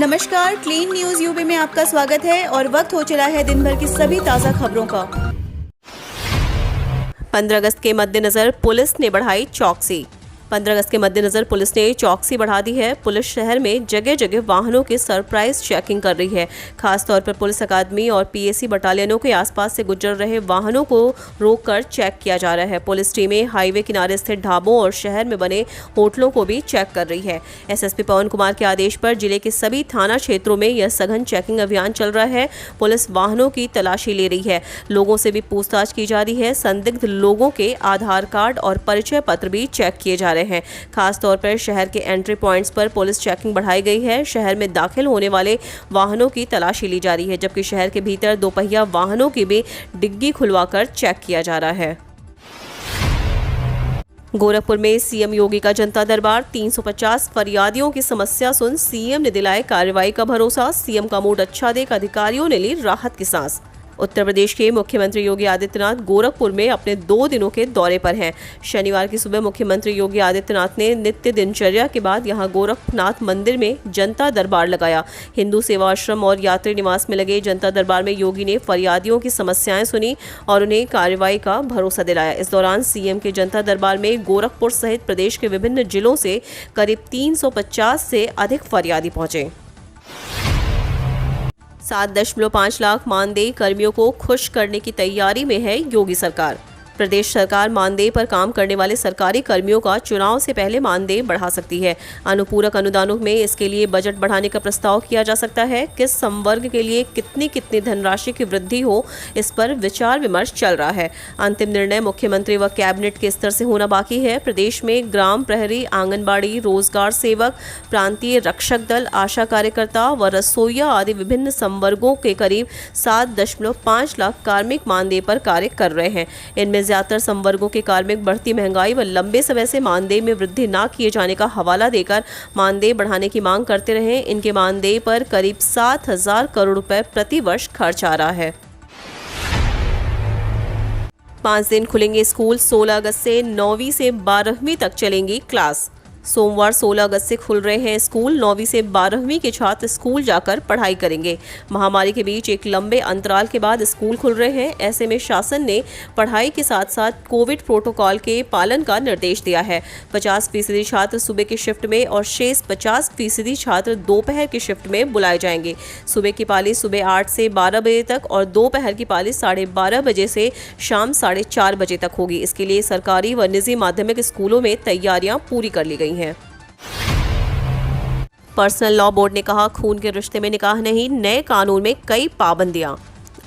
नमस्कार, clean news UP में आपका स्वागत है और वक्त हो चला है दिन भर की सभी ताज़ा खबरों का। 15 अगस्त के मद्देनजर पुलिस ने बढ़ाई चौकसी। 15 अगस्त के मद्देनजर पुलिस ने चौकसी बढ़ा दी है। पुलिस शहर में जगह जगह वाहनों की सरप्राइज चेकिंग कर रही है। खासतौर पर पुलिस अकादमी और पीएसी बटालियनों के आसपास से गुजर रहे वाहनों को रोककर चेक किया जा रहा है। पुलिस टीमें हाईवे किनारे स्थित ढाबों और शहर में बने होटलों को भी चेक कर रही है। एसएसपी पवन कुमार के आदेश पर जिले के सभी थाना क्षेत्रों में यह सघन चेकिंग अभियान चल रहा है। पुलिस वाहनों की तलाशी ले रही है, लोगों से भी पूछताछ की जा रही है। संदिग्ध लोगों के आधार कार्ड और परिचय पत्र भी चेक किए जा रहे हैं। खास तौर पर शहर के एंट्री पॉइंट्स पर पुलिस चेकिंग बढ़ाई गई है। शहर में दाखिल होने वाले वाहनों की तलाशी ली जा रही है, जबकि शहर के भीतर दोपहिया वाहनों की भी डिग्गी खुलवाकर चेक किया जा रहा है। गोरखपुर में सीएम योगी का जनता दरबार। 350 फरियादियों की समस्या सुन सीएम ने दिलाए कार्रवाई का भरोसा। सीएम का मूड अच्छा देख अधिकारियों ने ली राहत की सांस। उत्तर प्रदेश के मुख्यमंत्री योगी आदित्यनाथ गोरखपुर में अपने 2 दिनों के दौरे पर हैं। शनिवार की सुबह मुख्यमंत्री योगी आदित्यनाथ ने नित्य दिनचर्या के बाद यहां गोरखनाथ मंदिर में जनता दरबार लगाया। हिंदू सेवा आश्रम और यात्री निवास में लगे जनता दरबार में योगी ने फरियादियों की समस्याएं सुनी और उन्हें कार्रवाई का भरोसा दिलाया। इस दौरान सीएम के जनता दरबार में गोरखपुर सहित प्रदेश के विभिन्न जिलों से करीब 350 से अधिक फरियादी पहुंचे। 7.5 लाख मानदेय कर्मियों को खुश करने की तैयारी में है योगी सरकार। प्रदेश सरकार मानदेय पर काम करने वाले सरकारी कर्मियों का चुनाव से पहले मानदेय बढ़ा सकती है। अनुपूरक अनुदानों में इसके लिए बजट बढ़ाने का प्रस्ताव किया जा सकता है। किस संवर्ग के लिए कितनी धनराशि की वृद्धि हो, इस पर विचार विमर्श चल रहा है। अंतिम निर्णय मुख्यमंत्री व कैबिनेट के स्तर से होना बाकी है। प्रदेश में ग्राम प्रहरी, आंगनबाड़ी, रोजगार सेवक, प्रांतीय रक्षक दल, आशा कार्यकर्ता व रसोइया आदि विभिन्न संवर्गों के करीब 7.5 लाख कार्मिक मानदेय पर कार्य कर रहे हैं। इनमें ज्यादातर संवर्गों के कार्मिक बढ़ती महंगाई व लंबे समय से मानदेय में वृद्धि न किए जाने का हवाला देकर मानदेय बढ़ाने की मांग करते रहे। इनके मानदेय पर करीब 7,000 करोड़ रुपए प्रति वर्ष खर्च आ रहा है। 5 दिन खुलेंगे स्कूल। 16 अगस्त से 9वीं से 12वीं तक चलेंगी क्लास। सोमवार 16 अगस्त से खुल रहे हैं स्कूल। 9वीं से 12वीं के छात्र स्कूल जाकर पढ़ाई करेंगे। महामारी के बीच एक लंबे अंतराल के बाद स्कूल खुल रहे हैं। ऐसे में शासन ने पढ़ाई के साथ साथ कोविड प्रोटोकॉल के पालन का निर्देश दिया है। 50% छात्र सुबह की शिफ्ट में और शेष 50% छात्र दोपहर की शिफ्ट में बुलाए जाएंगे। सुबह की पाली सुबह 8 से 12 बजे तक और दोपहर की पाली 12:30 बजे से शाम 4:30 बजे तक होगी। इसके लिए सरकारी व निजी माध्यमिक स्कूलों में तैयारियां पूरी कर ली गई हैं। पर्सनल लॉ बोर्ड ने कहा, खून के रिश्ते में निकाह नहीं, नए कानून में कई पाबंदियां।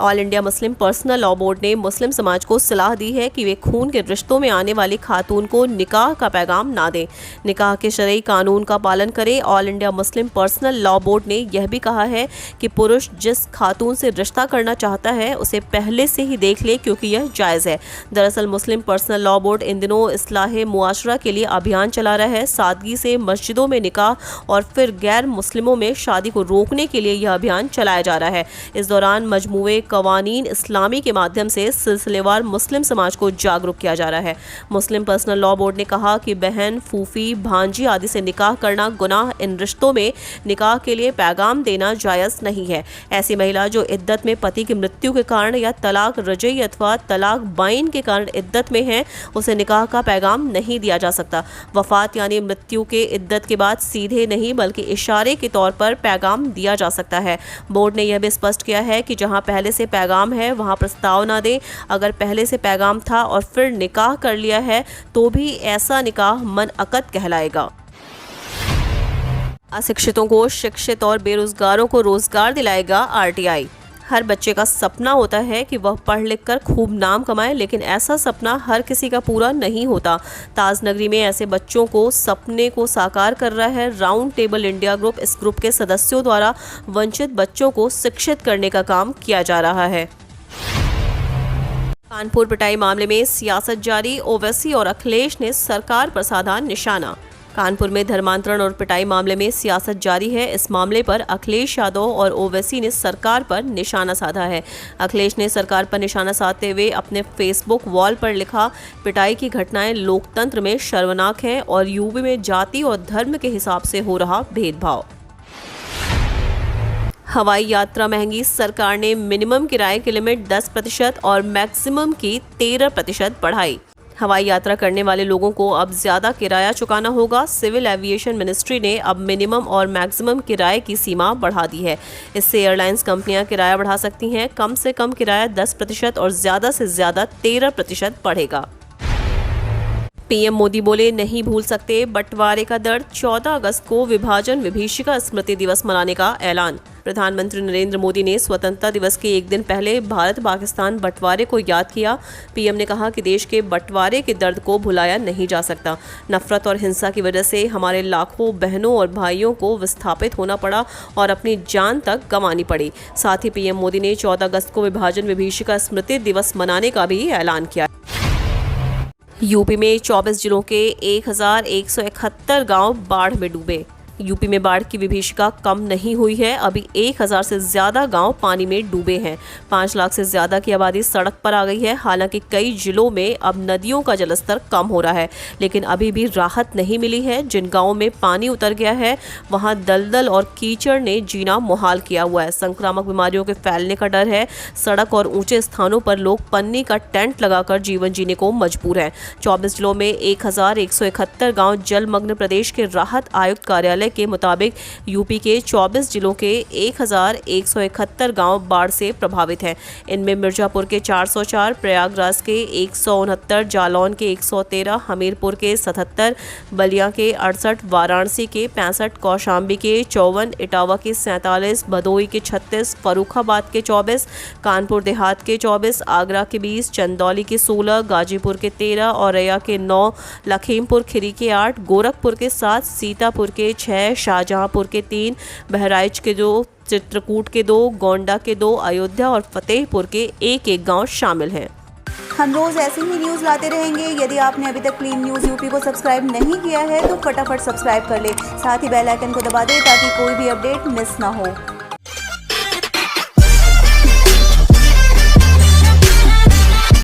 All India Muslim personal law board ने मुस्लिम समाज को सलाह दी है कि वे खून के रिश्तों में आने वाली खातून को निकाह का पैगाम ना दें, निकाह के शरई कानून का पालन करें। All India Muslim personal law board ने यह भी कहा है कि पुरुष जिस खातून से रिश्ता करना चाहता है उसे पहले से ही देख ले, क्योंकि यह जायज़ है। दरअसल मुस्लिम पर्सनल लॉ बोर्ड इन दिनों इस्लाहे मुआशरा के लिए अभियान चला रहा है। सादगी से मस्जिदों में निकाह और फिर गैर मुस्लिमों में शादी को रोकने के लिए यह अभियान चलाया जा रहा है। इस दौरान मजमूए कवानीन इस्लामी के माध्यम से सिलसिलेवार मुस्लिम समाज को जागरूक किया जा रहा है। मुस्लिम पर्सनल लॉ बोर्ड ने कहा कि बहन, फूफी, भांजी आदि से निकाह करना गुनाह। इन रिश्तों में निकाह के लिए पैगाम देना जायज़ नहीं है। ऐसी महिला जो इद्दत में पति की मृत्यु के कारण या तलाक रजई अथवा तलाक बाइन के कारण इद्दत में है, उसे निकाह का पैगाम नहीं दिया जा सकता। वफात यानी मृत्यु के इद्दत के बाद सीधे नहीं बल्कि इशारे के तौर पर पैगाम दिया जा सकता है। बोर्ड ने यह भी स्पष्ट किया है कि जहां पहले से पैगाम है वहां प्रस्ताव ना दें। अगर पहले से पैगाम था और फिर निकाह कर लिया है तो भी ऐसा निकाह मनअकद कहलाएगा। अशिक्षितों को शिक्षित और बेरोजगारों को रोजगार दिलाएगा आरटीआई। हर बच्चे का सपना होता है कि वह पढ़ लिख कर खूब नाम कमाए, लेकिन ऐसा सपना हर किसी का पूरा नहीं होता। ताजनगरी में ऐसे बच्चों को सपने को साकार कर रहा है राउंड टेबल इंडिया ग्रुप। इस ग्रुप के सदस्यों द्वारा वंचित बच्चों को शिक्षित करने का काम किया जा रहा है। कानपुर पिटाई मामले में सियासत जारी। ओवैसी और अखिलेश ने सरकार पर साधा निशाना। कानपुर में धर्मांतरण और पिटाई मामले में सियासत जारी है। इस मामले पर अखिलेश यादव और ओवैसी ने सरकार पर निशाना साधा है। अखिलेश ने सरकार पर निशाना साधते हुए अपने फेसबुक वॉल पर लिखा, पिटाई की घटनाएं लोकतंत्र में शर्मनाक हैं और यूपी में जाति और धर्म के हिसाब से हो रहा भेदभाव। हवाई यात्रा महंगी, सरकार ने मिनिमम किराए की लिमिट 10% और मैक्सिमम की 13% बढ़ाई। हवाई यात्रा करने वाले लोगों को अब ज्यादा किराया चुकाना होगा। सिविल एविएशन मिनिस्ट्री ने अब मिनिमम और मैक्सिमम किराए की सीमा बढ़ा दी है। इससे एयरलाइंस कंपनियां किराया बढ़ा सकती हैं। कम से कम किराया 10% और ज्यादा से ज्यादा 13% बढ़ेगा। पीएम मोदी बोले, नहीं भूल सकते बंटवारे का दर्द। 14 अगस्त को विभाजन विभीषिका स्मृति दिवस मनाने का ऐलान। प्रधानमंत्री नरेंद्र मोदी ने स्वतंत्रता दिवस के एक दिन पहले भारत पाकिस्तान बंटवारे को याद किया। पीएम ने कहा कि देश के बंटवारे के दर्द को भुलाया नहीं जा सकता। नफरत और हिंसा की वजह से हमारे लाखों बहनों और भाइयों को विस्थापित होना पड़ा और अपनी जान तक गंवानी पड़ी। साथ ही पीएम मोदी ने 14 अगस्त को विभाजन विभीषिका स्मृति दिवस मनाने का भी ऐलान किया। यूपी में 24 जिलों के 1171 गांव बाढ़ में डूबे। यूपी में बाढ़ की विभीषिका कम नहीं हुई है। अभी 1000 से ज्यादा गांव पानी में डूबे हैं। 5 लाख से ज्यादा की आबादी सड़क पर आ गई है। हालांकि कई जिलों में अब नदियों का जलस्तर कम हो रहा है, लेकिन अभी भी राहत नहीं मिली है। जिन गांवों में पानी उतर गया है वहां दलदल और कीचड़ ने जीना मुहाल किया हुआ है। संक्रामक बीमारियों के फैलने का डर है। सड़क और ऊंचे स्थानों पर लोग पन्नी का टेंट लगाकर जीवन जीने को मजबूर हैं। 24 जिलों में 1171 गांव जलमग्न। प्रदेश के राहत आयुक्त कार्यालय के मुताबिक यूपी के 24 जिलों के 1171 गांव बाढ़ से प्रभावित हैं। इनमें मिर्जापुर के 404, प्रयागराज के 169, जालौन के 113, हमीरपुर के 77, बलिया के 68, वाराणसी के 65, कौशाम्बी के 54, इटावा के 47, भदोही के 36, फर्रुखाबाद के 24, कानपुर देहात के 24, आगरा के 20, चंदौली के 16, गाजीपुर के 13, औरैया के 9, लखीमपुर खीरी के 8, गोरखपुर के 7, सीतापुर के 6, शाहजहांपुर के 3, बहराइच के 2, चित्रकूट के 2, गोंडा के 2, अयोध्या और फतेहपुर के 1-1 गांव शामिल हैं। हम रोज ऐसी ही न्यूज लाते रहेंगे। यदि आपने अभी तक क्लीन न्यूज यूपी को सब्सक्राइब नहीं किया है तो फटाफट सब्सक्राइब कर ले। साथ ही बेल आइकन को दबा दे ताकि कोई भी अपडेट मिस ना हो।